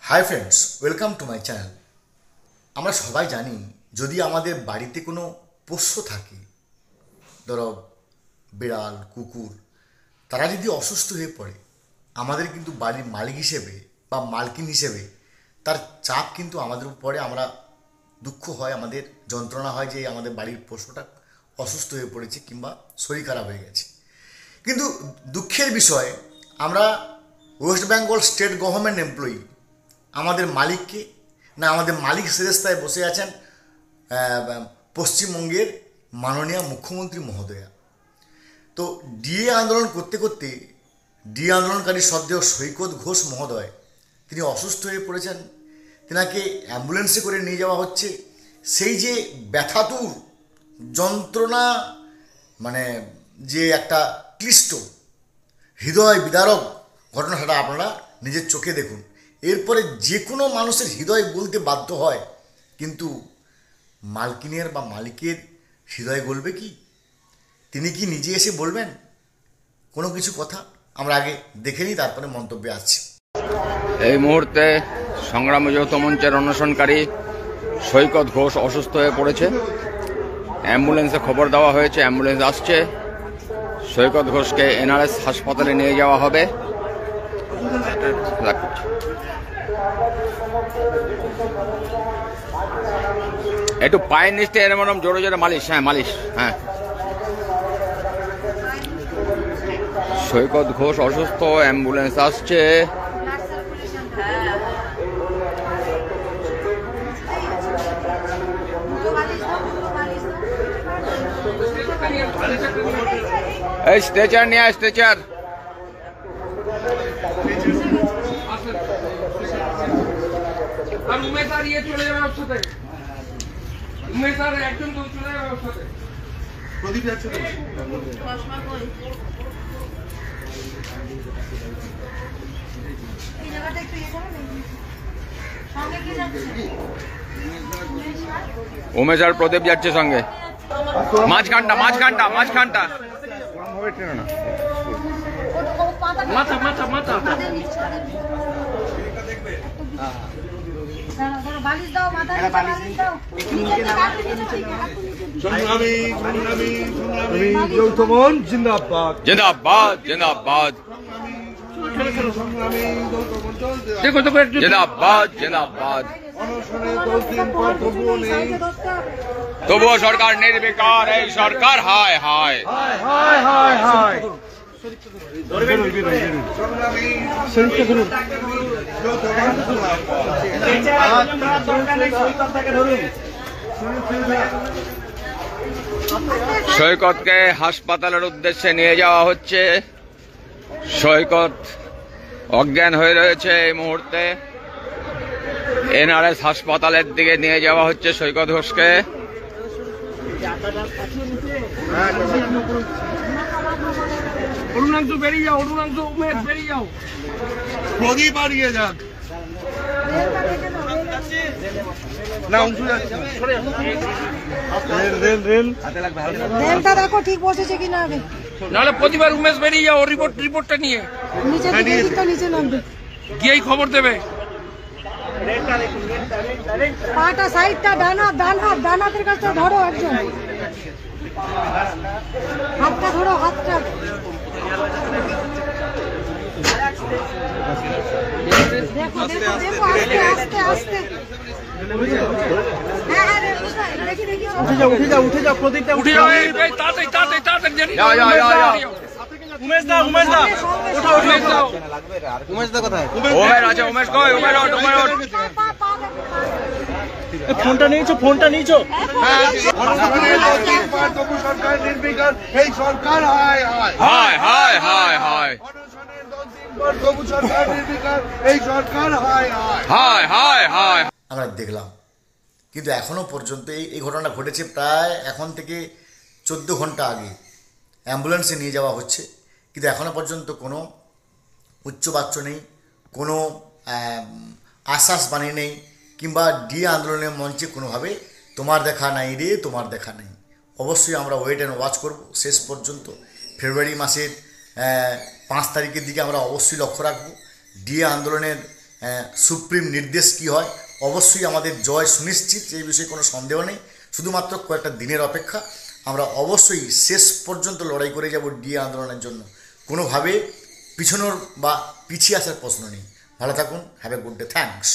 Hi friends, welcome to my channel. আমরা সবাই জানি, যদি আমাদের বাড়িতে কোনো পোষ্য থাকে, ধরো বিড়াল, কুকুর, তারা যদি অসুস্থ হয়ে পড়ে, আমাদের কিন্তু বাড়ির মালিক হিসেবে বা মালকিন হিসেবে তার চাপ কিন্তু আমাদের উপরে, আমরা দুঃখ হয়, আমাদের যন্ত্রণা হয় যে আমাদের বাড়ির পশুটা অসুস্থ হয়ে পড়েছে কিংবা শরীর খারাপ হয়ে গেছে। কিন্তু দুঃখের বিষয়, আমরা West Bengal state government employee, আমাদের মালিককে না, আমাদের মালিক শ্রেষ্ঠায় বসে আছেন পশ্চিমবঙ্গের মাননীয় মুখ্যমন্ত্রী মহোদয়া। তো ডিএ আন্দোলন করতে করতে ডিএ আন্দোলনকারী শ্রদ্ধেয় সৈকত ঘোষ মহোদয়, তিনি অসুস্থ হয়ে পড়েছেন। তেনাকে অ্যাম্বুলেন্সে করে নিয়ে যাওয়া হচ্ছে। সেই যে ব্যথাতুর যন্ত্রণা, মানে যে একটা ক্লিষ্ট হৃদয় বিদারক ঘটনা, সেটা আপনারা নিজের চোখে দেখুন। এরপরে যে কোনো মানুষের হৃদয় বলতে বাধ্য হয়, কিন্তু মালকিনের বা মালিকের হৃদয় বলবে কি? তিনি কি নিজে এসে বলবেন কোনো কিছু কথা? আমরা আগে দেখে নিই, তারপরে মন্তব্যে আসছি। এই মুহূর্তে সংগ্রাম যৌথ মঞ্চের অনশনকারী সৈকত ঘোষ অসুস্থ হয়ে পড়েছে। অ্যাম্বুলেন্সে খবর দেওয়া হয়েছে, অ্যাম্বুলেন্স আসছে। সৈকত ঘোষকে এনআরএস হাসপাতালে নিয়ে যাওয়া হবে। একটু পায়ের নিচে এরকম জোরে জোরে মালিশ, হ্যাঁ মালিশ, হ্যাঁ। সৈকত ঘোষ অসুস্থ, অ্যাম্বুলেন্স আসছে। এই স্ট্রেচার নিয়ে আয়, স্ট্রেচার। উমেশ আর প্রদীপ যাচ্ছে সঙ্গে। মাঝখানটা মাঝখানটা মাঝখানটা মাথা মাথা মাথা জিন্দাবাদ জিন্দাবাদ জিন্দাবাদ জিন্দাবাদ জিন্দাবাদ। তবুও সরকার নির্বিকার, এই সরকার হায় হায় হায় হায় হায়। সৈকতকে হাসপাতালের উদ্দেশ্যে নিয়ে যাওয়া হচ্ছে। সৈকত অজ্ঞান হয়ে রয়েছে এই মুহূর্তে। এনআরএস হাসপাতালের দিকে নিয়ে যাওয়া হচ্ছে সৈকত ঘোষকে। অরুণাংশু বেরিয়ে যাও, অরুণাংশু উমেশ বেরিয়ে যাও, প্রদীপ বাড়িয়ে যাক না, অংশ যাচ্ছে। রেলটা দেখো ঠিক বসেছে কিনা আগে, নাহলে প্রতিবার উমেশ বেরিয়ে যাও রিপোর্টটা নিয়ে নিচে নামবে, গিয়েই খবর দেবে। পাটা সাইডটা ডানাতের কাছে ধরো, একজন হাতটা ধরো, হাতটা দেখো দেখো দেখো, আস্তে আস্তে আস্তে। উঠে যাও উঠে যাও উঠে যাও, প্রদীপটা উঠে যাও, তাড়াতাড়ি তাড়াতাড়ি তাড়াতাড়ি উমেশ দা উমেশ দা ওঠো উমেশ দাও। উমেশ দা কোথায়? উমেশ আছে, উমেশ কই? উমেশ ওঠ, উমেশ ওঠ। ফোনটা নিয়েছো, ফোনটা নিয়েছো? সরকার নির্বিকার, এই সরকার হায় হায় হায় হায় হায় হায়। সরকার নির্বিকার, এই সরকার হায় হায় হায় হায় হায়। আমরা দেখলাম, কিন্তু এখনো পর্যন্ত এই ঘটনা ঘটেছে প্রায় এখন থেকে 14 ঘন্টা আগে। অ্যাম্বুলেন্সে নিয়ে যাওয়া হচ্ছে, কিন্তু এখনো পর্যন্ত কোনো উচ্চবাচ্য নেই, কোনো আশ্বাস বাণী নেই, কিংবা ডিএ আন্দোলনের মঞ্চে কোনোভাবে তোমার দেখা নাই রে, তোমার দেখা নেই। অবশ্যই আমরা ওয়েট অ্যান্ড ওয়াচ করব শেষ পর্যন্ত। ফেব্রুয়ারি মাসের 5 তারিখের দিকে আমরা অবশ্যই লক্ষ্য রাখব। ডিএ আন্দোলনের সুপ্রিম নির্দেশ কী হয়, অবশ্যই আমাদের জয় সুনিশ্চিত, এই বিষয়ে কোনো সন্দেহ নেই। শুধুমাত্র কয়েকটা দিনের অপেক্ষা, আমরা অবশ্যই শেষ পর্যন্ত লড়াই করে যাব ডিএ আন্দোলনের জন্য। কোনোভাবে পিছনোর বা পিছিয়ে আসার প্রশ্ন নেই। ভালো থাকুন, have a good day, thanks.